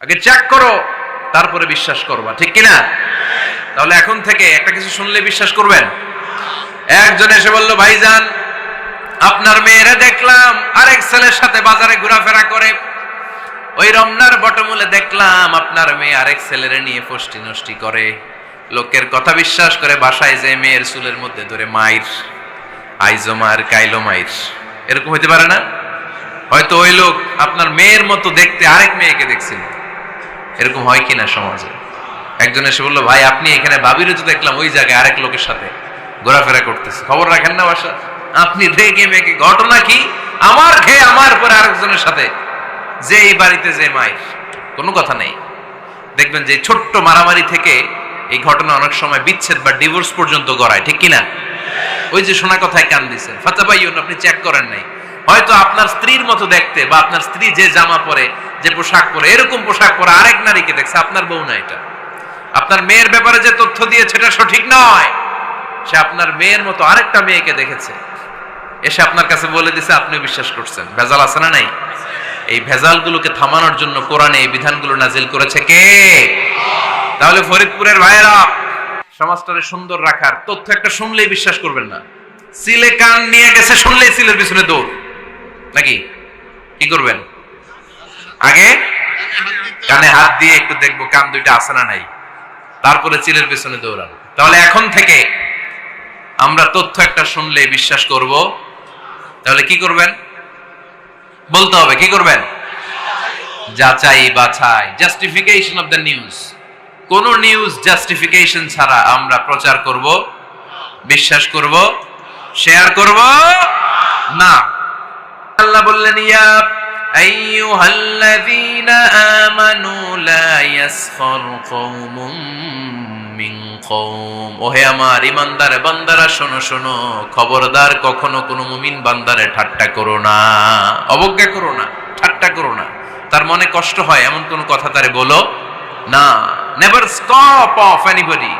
আগে চেক করো, তারপরে বিশ্বাস করবা, ঠিক কিনা? তাহলে এখন থেকে একটা কিছু শুনলে বিশ্বাস করবেন? একজন এসে বলল, ভাইজান আপনার মেয়েরা দেখলাম আরেক ছেলের সাথে বাজারে ঘোরাফেরা করে, ওই রমনার বটমূলে দেখলাম আপনার মেয়ে আরেক ছেলেরে নিয়ে ফষ্টি নষ্টি করে, লোকের কথা বিশ্বাস করে বাসায় যে মেয়ের চুলের মধ্যে ধরে মাইর, আইজো মায়ের কাইলো মাইর। এরকম হইতে পারে না? হয়তো ওই লোক আপনার মেয়ের মতো দেখতে আরেক মেয়েকে দেখছিল। এরকম হয় কিনা সমাজে? একজন এসে বললো, ভাই আপনি এখানে ভাবিরে তো দেখলাম ওই জায়গায় আরেক লোকের সাথে ঘোরাফেরা করতেছে, খবর রাখেন না বাসা? আপনি দেখে মেয়েকে, ঘটনা কি? আমার খেয়ে আমার পরে আরেকজনের সাথে, যে এই বাড়িতে যে মাইর, কোনো কথা নেই। দেখবেন যে ছোট্ট মারামারি থেকে এই ঘটনা অনেক সময় বিচ্ছেদ বা ডিভোর্স পর্যন্ত গড়ায়, ঠিক কিনা? ওই যে শোনা কথায় কান দিচ্ছেন, ফাতাবাইয়ুন, আপনি চেক করেন নাই। হয়তো আপনার স্ত্রীর মতো দেখতে বা আপনার স্ত্রী যে জামা পরে, যে পোশাক পরে, এরকম পোশাক পরে আরেক নারীকে দেখছে, আপনার বউ না এটা। আপনার মেয়ের ব্যাপারে যে তথ্য দিয়েছে এটা সঠিক নয়, সে আপনার মেয়ের মতো আরেকটা মেয়েকে দেখেছে, এসে আপনার কাছে বলে দিছে, আপনি বিশ্বাস করছেন। ভেজাল আছে না নাই? এই ভেজালগুলোকে থামানোর জন্য কোরআনে এই বিধানগুলো নাজিল করেছে কে? তাহলে ফরিদপুরের ভাইয়েরা, সমাজটারে সুন্দর রাখার তথ্য একটা শুনলেই বিশ্বাস করবেন না। সিলে কান নিয়ে গেছে শুনলেই সিলের পিছনে দৌড়, নাকি? কি করবেন? আগে কানে হাত দিয়ে একটু দেখবো কান দুইটা আছে না নাই, তারপরে চিলের পিছনে দৌড়ান। তাহলে এখন থেকে আমরা তথ্য একটা শুনলে বিশ্বাস করব। তাহলে কি করবেন? বলতে হবে কি করবেন? যাচাই বাছাই, জাস্টিফিকেশন অফ দ্য নিউজ। কোন নিউজ জাস্টিফিকেশন ছাড়া আমরা প্রচার করব, বিশ্বাস করব, শেয়ার করব না। আল্লাহ বললেন, ইয়া আইয়ুহাল্লাযীনা আমানু লা ইয়াসখার কওমুম মিন কওম। ওহে আমার ঈমানদার বান্দারা, শোনো শোনো, খবরদার কখনো কোনো মুমিন বান্দারে ঠাট্টা করো না, অবজ্ঞা করো না, ঠাট্টা করো না। তার মনে কষ্ট হয় এমন কোন কথা তারে বলো না। Never scoff of anybody.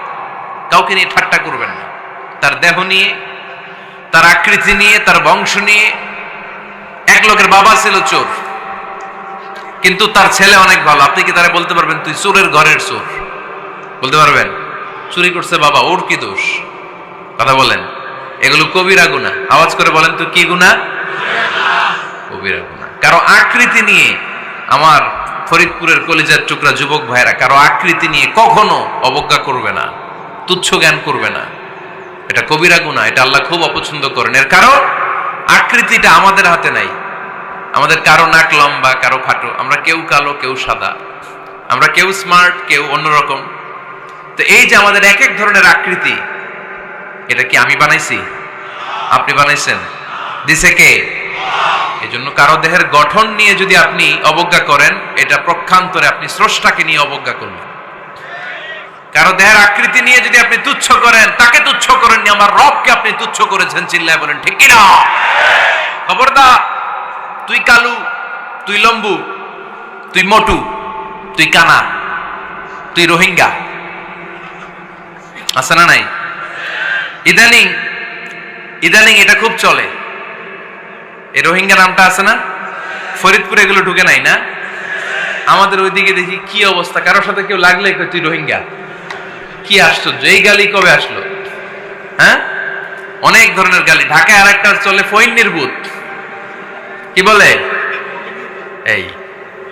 কাউকে নিয়ে ঠাট্টা করবেন না, তার দেহ নিয়ে, তার আকৃতি নিয়ে, তার বংশ নিয়ে। এক লোকের বাবা ছিল চোর, কিন্তু তার ছেলে অনেক ভালো। আপনি কি তারা বলতে পারবেন তুই চোরের ঘরের চোর? বলতে পারবেন? চুরি করছে বাবা, ওর কি দোষ? কথা বলেন। এগুলো কবিরা গুনাহ। আওয়াজ করে বলেন তো, কি গুনাহ? কবিরা গুনাহ। কারো আকৃতি নিয়ে, আমার ফরিদপুরের কলিজার টুকরা যুবক ভাইরা, কারো আকৃতি নিয়ে কখনো অবজ্ঞা করবে না, তুচ্ছ জ্ঞান করবে না। এটা কবিরা গুনাহ, এটা আল্লাহ খুব অপছন্দ করেন। এর কারণ আকৃতিটা আমাদের হাতে নাই। আমাদের কারো নাক লম্বা, কারো খাটো, আমরা কেউ কালো, কেউ সাদা, আমরা কেউ স্মার্ট, কেউ অন্যরকম। তো এই যে আমাদের এক এক ধরনের আকৃতি, এটা কি আমি বানাইছি? আপনি বানাইছেন? দিছে কে? এই জন্য কারো দেহের গঠন নিয়ে যদি আপনি অবজ্ঞা করেন, এটা প্রক্ষান্তরে আপনি স্রষ্টাকে নিয়ে অবজ্ঞা করবেন। কারো দেহের আকৃতি নিয়ে যদি আপনি তুচ্ছ করেন, তাকে তুচ্ছ করেননি, আমার রবকে আপনি তুচ্ছ করেছেন। চিল্লায় বলেন ঠিক কিনা? খবরদার, তুই কালু, তুই লম্বু, তুই মোটু, তুই কানা, তুই রোহিঙ্গা, আছে না নাই? ইদানিং ইদানিং এটা খুব চলে। এই রোহিঙ্গা নামটা আছে না? ফরিদপুরে এগুলো ঢুকে নাই না? আমাদের ওইদিকে দেখি কি অবস্থা, কারোর সাথে কেউ লাগলে তুই রোহিঙ্গা। কি আশ্চর্য, এই গালি কবে আসলো? হ্যাঁ, অনেক ধরনের গালি। ঢাকায় আরেকটা চলে, ফইন্নির ভূত। কি বলে? এই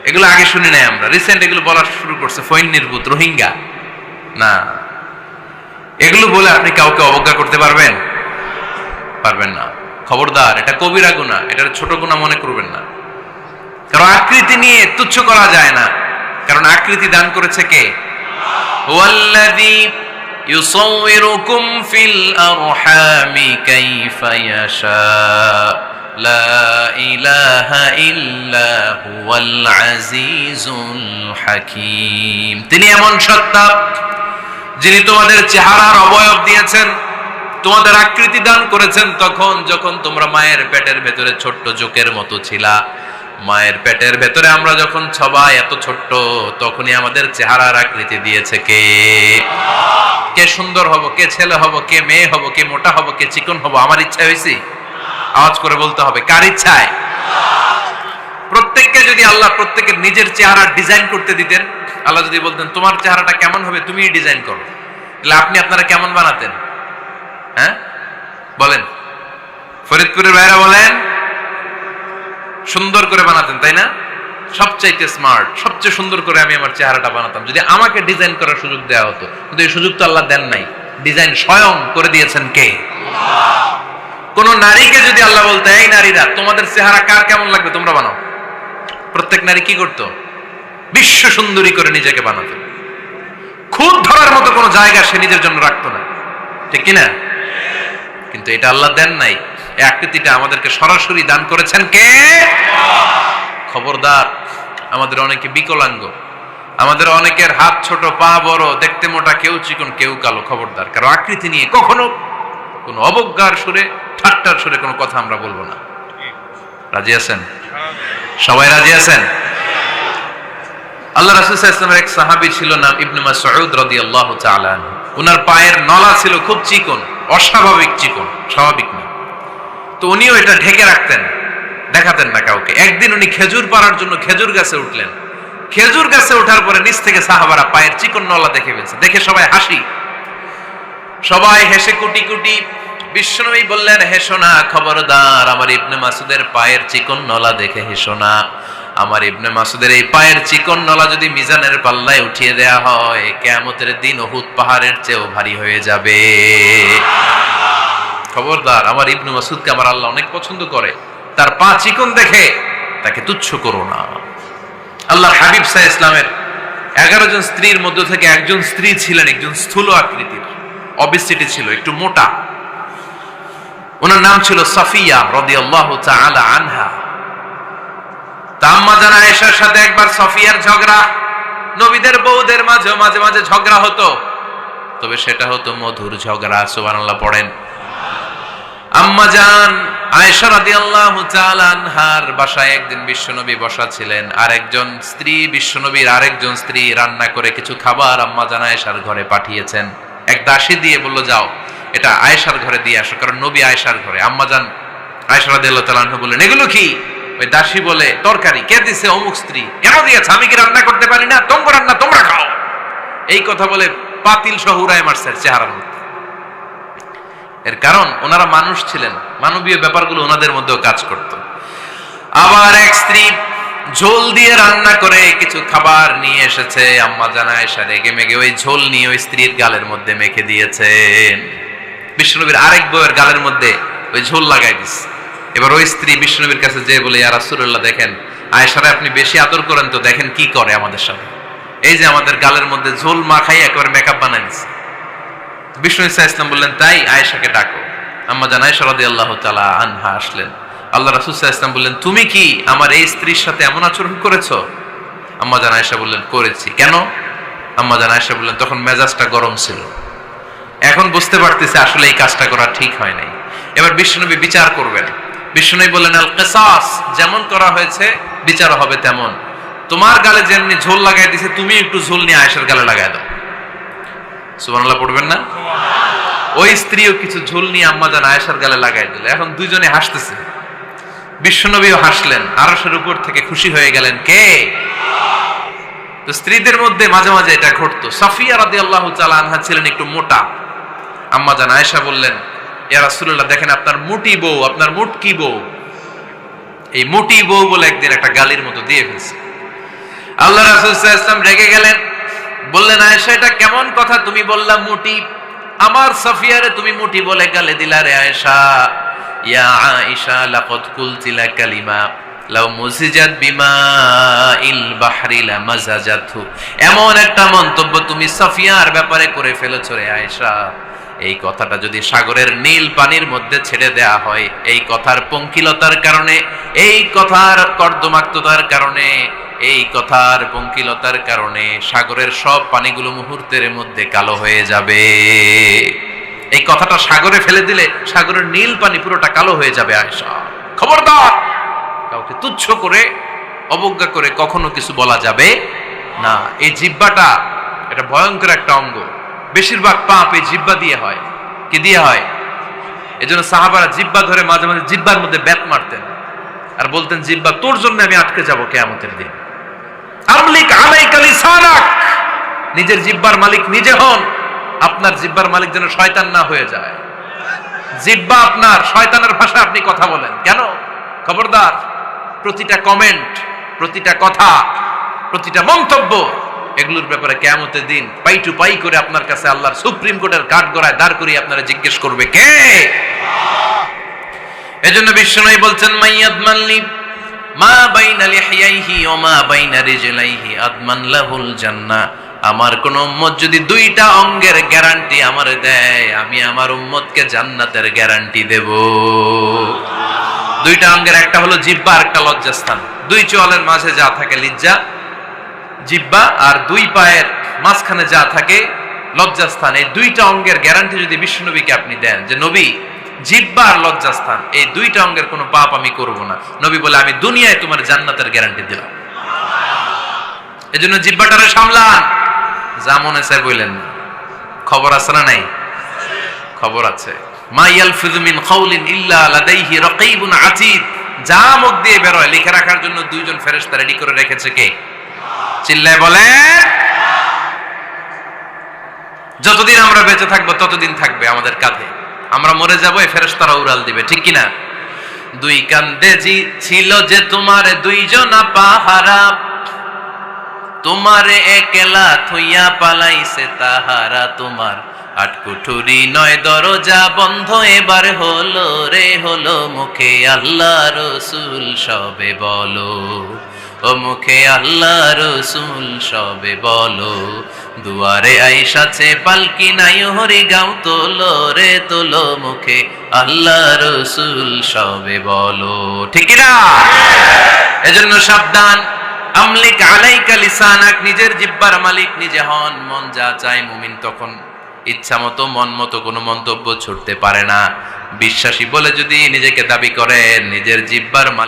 এগুলো আগে শুনি নাই আমরা, রিসেন্ট এগুলো বলা শুরু করছে। ফইন্নির ভূত, রোহিঙ্গা না। এগুলো বলে আপনি কাউকে অবজ্ঞা করতে পারবেন? পারবেন না। খবরদার, এটা কবিরা গুনাহ, এটা ছোট গুনাহ মনে করবেন না। কারণ আকৃতি নিয়ে তুচ্ছ করা যায় না, কারণ আকৃতি দান করেছে কে? হুয়াল্লাযী ইউসাউইরুকুম ফিল আরহামি কাইফা ইয়াশা, লা ইলাহা ইল্লা হুয়াল আজিজুল হাকীম। তিনি এমন সত্তা যিনি তোমাদের চেহারার অবয়ব দিয়েছেন, তোমাদের আকৃতি দান করেছেন তখন যখন তোমরা মায়ের পেটের ভেতরে ছোট্ট জোকের মতো ছিলা। মায়ের পেটের ভেতরে আমরা যখন সবাই এত ছোট্ট, তখনই আমাদের চেহারার আকৃতি দিয়েছে কে? কে সুন্দর হব, কে ছেলে হব, কে মেয়ে হব, কে মোটা হব, কে চিকন হব আমার ইচ্ছা হয়েছে? আওয়াজ করে বলতে হবে, কার ইচ্ছায়? প্রত্যেককে যদি আল্লাহ প্রত্যেকের নিজের চেহারা ডিজাইন করতে দিতেন, আল্লাহ যদি বলতেন তোমার চেহারাটা কেমন হবে তুমি ডিজাইন করো, তাহলে আপনি আপনারা কেমন বানাতেন? হ্যাঁ বলেন, ফরিদপুরের ভাইরা বলেন, সুন্দর করে বানাতেন তাই না? সবচাইতে স্মার্ট, সবচেয়ে সুন্দর করে আমি আমার চেহারাটা বানাতাম যদি আমাকে ডিজাইন করার সুযোগ দেওয়া হতো। কিন্তু এই সুযোগ তো আল্লাহ দেন নাই। ডিজাইন স্বয়ং করে দিয়েছেন কে? কোন নারীকে যদি আল্লাহ বলতে এই নারীরা তোমাদের চেহারা কার কেমন লাগবে তোমরা বানাও, প্রত্যেক নারী কি করতো? বিশ্ব সুন্দরী করে নিজেকে বানাতো। খুদ ধরার মতো কোনো জায়গা সে নিজের জন্য রাখতো না, ঠিক কিনা? কিন্তু এটা আল্লাহ দেন নাই। এই আকৃতিটা আমাদেরকে সরাসরি দান করেছেন কে? খবরদার, আমাদের অনেকে বিকলাঙ্গ, আমাদের অনেকের হাত ছোট, পা বড়, দেখতে মোটা, কেউ চিকন কেউ কালো। খবরদার, কারো আকৃতি নিয়ে কখনো কোনো অবজ্ঞার সুরে, ঠাট্টার সুরে কোনো কথা আমরা বলবো না। রাজি আছেন? সবাই রাজি আছেন? আল্লাহ রাসূল সাল্লাল্লাহু আলাইহি ওয়াসাল্লামের এক সাহাবী ছিল, নাম ইবনে মাসউদ রাদিয়াল্লাহু তাআলা আনহু। ওনার পায়ের নলা ছিল খুব চিকন, অস্বাভাবিক চিকন, স্বাভাবিক না। তো উনিও এটা ঢেকে রাখতেন, দেখাতেন না কাউকে। একদিন উনি খেজুর পাড়ার জন্য খেজুর গাছে উঠলেন। খেজুর গাছে ওঠার পরে নিচ থেকে সাহাবারা পায়ের চিকন নলা দেখে ফেলছে। দেখে সবাই হাসি, সবাই হেসে কুটি কুটি। বিশ্বনবী বললেন, হেসো না, খবরদার, আমার ইবনে মাসুদের পায়ের চিকন নলা দেখে হেসো না। আমার ইবনে মাসুদের এই পায়ের চিকন নলা যদি মিজানের পাল্লায় উঠিয়ে দেয়া হয়, কিয়ামতের দিন উহুদ পাহাড়ের চেয়েও ভারী হয়ে যাবে। খবরদার, আমার ইবনে মাসুদকে আমার আল্লাহ অনেক পছন্দ করে, তার পা চিকন দেখে তাকে তুচ্ছ করো না। আল্লাহর হাবিব সাল্লাল্লাহু আলাইহি ওয়াসাল্লামের 11 জন স্ত্রীর মধ্য থেকে একজন স্ত্রী ছিলেন একজন স্থূল আকৃতির, অবেসিটি ছিল, একটু মোটা। ওনার নাম ছিল সাফিয়া রাদিয়াল্লাহু তাআলা আনহা। আম্মা জান আয়েশার সাথে একবার সাফিয়ার ঝগড়া। নবীদের বউদের মাঝে মাঝে মাঝে ঝগড়া হতো, তবে সেটা হতো মধুর ঝগড়া। সুবহানাল্লাহ পড়েন। আম্মা জান আয়েশা রাদিয়াল্লাহু তাআলা আনহার বাসায় একদিন বিশ্বনবী বসা ছিলেন। আরেকজন স্ত্রী, বিশ্বনবীর আরেকজন স্ত্রী রান্না করে কিছু খাবার আম্মা জান আয়েশার ঘরে পাঠিয়েছেন। এক দাসী দিয়ে বলল, যাও এটা আয়েশার ঘরে দিয়ে আসো, কারণ নবী আয়েশার ঘরে। আম্মা জান আয়েশা রাদিয়াল্লাহু তাআলা আনহা বললেন, এগুলো কি? ওই দাসী বলে, তরকারি। কে দিছে? অমুক স্ত্রী। কেন দিয়েছে? আমি কি রান্না করতে পারি না? তোমরা রান্না তোমরা খাও। এই কথা বলে পাতিল সহ উড়ায় মারছে চেহারার মধ্যে। এর কারণ ওনারা মানুষ ছিলেন, মানবীয় ব্যাপারগুলো ওনাদের মধ্যেও কাজ করত। আবার এক স্ত্রী ঝোল দিয়ে রান্না করে কিছু খাবার নিয়ে এসেছে। আম্মা জান আয়েশা রেগে মেগে ওই ঝোল নিয়ে ওই স্ত্রীর গালের মধ্যে মেখে দিয়েছেন। বিশ্বনবীর আরেক বউয়ের গালের মধ্যে ওই ঝোল লাগাই দিচ্ছে। এবার ওই স্ত্রী বিশ্বনবীর কাছে যেয়ে বলে, ইয়া রাসূলুল্লাহ, দেখেন আয়েশারে আপনি বেশি আদর করেন তো, দেখেন কি করে আমাদের সাথে। এই যে আমাদের গালের মধ্যে ঝোল মাখাই একেবারে মেকআপ বানাই দিচ্ছে। বিষ্ণু ইসা ইসলাম বললেন, তাই আয়েশাকে ডাকো। আম্মা জান আয়েশা রাদিয়াল্লাহু তাআলা আনহা আসলেন। আল্লাহ রাসূল সাল্লাল্লাহু আলাইহি ওয়াসাল্লাম বললেন, তুমি কি আমার এই স্ত্রীর সাথে এমন আচরণ করেছো? আম্মা জান আয়েশা বললেন, করেছি। কেন? আম্মা জান আয়েশা বললেন, তখন মেজাজটা গরম ছিল, এখন বুঝতে পারতেছে আসলে এই কাজটা করা ঠিক হয় নাই। এবার বিশ্বনবী বিচার করবেন। বিশ্বনবী বললেন, আল কিসাস, যেমন করা হয়েছে বিচার হবে তেমন। তোমার গালে যেমনি ঝোল লাগাই দিছে, তুমি একটু ঝোল নিয়ে আয়েশার গালে লাগাই দাও। সুবহানাল্লাহ পড়বেন না? ওই স্ত্রীও কিছু ঝোল নিয়ে আম্মা জান আয়েশার গালে লাগাই দিল। এখন দুইজনে হাসতেছে, বিশ্বনবীও হাসলেন, আরশের উপর থেকে খুশি হয়ে গেলেন। কে? তো স্ত্রীদের মধ্যে মাঝে মাঝে এটা ঘটতো। সাফিয়া রাদিয়াল্লাহু তাআলা আনহা ছিলেন একটু মোটা। আম্মা জান আয়েশা বললেন, ইয়া রাসূলুল্লাহ, দেখেন আপনার মুটি বউ, আপনার মুটকি বউ, এই মুটি বউ বলে একদিন একটা গালির মতো দিয়ে ফেলছে। আল্লাহ রাসূল সাল্লাল্লাহু আলাইহি ওয়াসাল্লাম রেগে গেলেন, বললেন, আয়েশা এটা কেমন কথা তুমি বললা মুটি? আমার সাফিয়ারে তুমি মুটি বলে গালি দিলা রে আয়েশা। ইয়া আয়েশা, লাকাদ কুলতি লা কালিমা লাউ মুজিজাত বিমাইল বাহরি লামাজাজাতহু। এমন একটা মন্তব্য তুমি সাফিয়ার ব্যাপারে করে ফেলেছো রে আয়েশা, এই কথাটা যদি সাগরের নীল পানির মধ্যে ছেড়ে দেয়া হয়, এই কথার পঙ্কিলতার কারণে, এই কথার কর্দমাক্ততার কারণে, এই কথার পঙ্কিলতার কারণে সাগরের সব পানিগুলো মুহূর্তের মধ্যে কালো হয়ে যাবে। এই কথাটা সাগরে ফেলে দিলে সাগরের নীল পানি পুরোটা কালো হয়ে যাবে। আয়েশা, খবরদার, কাউকে তুচ্ছ করে অবজ্ঞা করে কখনো কিছু বলা যাবে না। এই জিহ্বাটা এটা ভয়ঙ্কর একটা অঙ্গ। বেশিরভাগ পাপ এই জিহ্বা দিয়ে হয়। কি দিয়ে হয়? এজন্য সাহাবারা জিহ্বা ধরে মাঝে মাঝে জিহ্বার মধ্যে ব্যাত মারতেন। আর বলতেন জিহ্বা তোর জন্য আমি আটকে যাব কিয়ামতের দিন। আমলিক আলাইকা লিসানাক, নিজের জিহ্বার মালিক নিজে হন। আপনার জিহ্বার মালিক যেন শয়তান না হয়ে যায়। জিহ্বা আপনার, শয়তানের ভাষায় আপনি কথা বলেন কেন? খবরদার, প্রতিটা কমেন্ট, প্রতিটা কথা, প্রতিটা মন্তব্য, এগুলোর ব্যাপারে কিয়ামতের দিন পাই টু পাই করে আপনার কাছে আল্লাহর সুপ্রিম কোর্টের কাঠগড়ায় দাঁড় করিয়ে আপনারা জিজ্ঞেস করবে কে? এজন্য বিশ্বনবী বলছেন মাইয়াদমানলি মা বাইনা লিহিয়াইহি ওয়া মা বাইনা রিজলাইহি আদমান লাহুল জান্নাহ। আমার কোন উম্মত যদি দুইটা অঙ্গের গ্যারান্টি আমারে দেয়, আমি আমার উম্মতকে জান্নাতের গ্যারান্টি দেব। দুইটা অঙ্গের, একটা হলো জিহ্বা আর একটা লজ্জাস্থান। দুই চোয়ালের মাঝে যা থাকে লিজ্জা জিহ্বা, আর দুই পায়ের মাঝখানে যা থাকে লজ্জাস্থান। এই দুইটা অঙ্গের গ্যারান্টি যদি বিশ্বনবীকে আপনি দেন যে নবী জিহ্বা আর লজ্জাস্থান এই দুইটা অঙ্গের কোনো পাপ আমি করব না, নবী বলে আমি দুনিয়ায় তোমার জান্নাতের গ্যারান্টি দিলাম। এজন্য জিহ্বাটারে সামলান, যা মনে চায় বললেন না। খবর আছে না নাই? খবর আছে। মা ইয়ালফিযু মিন কাউলিন ইল্লা লাদাইহি রাকীবুন আতীদ। যা মুখ দিয়ে বের হয় লিখে রাখার জন্য দুইজন ফেরেশতা রেডি করে রেখেছে কে? চিল্লায় বলেন। যতদিন আমরা বেঁচে থাকবো ততদিন থাকবে আমাদের কাঁধে। আমরা মরে যাবো, এই ফেরেশতারা উড়াল দিবে, ঠিক কিনা? দুই কান্দে জি ছিল যে তোমার দুইজনা পাহারা, তোমারে একলা থইয়া পালাইছে তাহারা। তোমার আটকুঠুরি নয় দরজা বন্ধ এবার হলো রে হলো, মুখে আল্লাহ রসুল সবে বলো, ও মুখে আল্লাহ রসুল সবে বলো। দুয়ারে আইসাছে পালকি নাই হরি গাও তোলো রে তোলো, মুখে আল্লাহ রসুল সবে বলো, ঠিক না? এজন্য সাবধান। আমলিক আলাইকা লিসানাক, নিজের জিহ্বার মালিক নিজে হন। মন যা চায় মুমিন তখন ইচ্ছা মতো মন মতো কোনো মন্তব্য ছুটতে পারে না। বিশ্বাসী বলে যদি নিজেকে দাবি করেন, নিজের জিহ্বার মালিক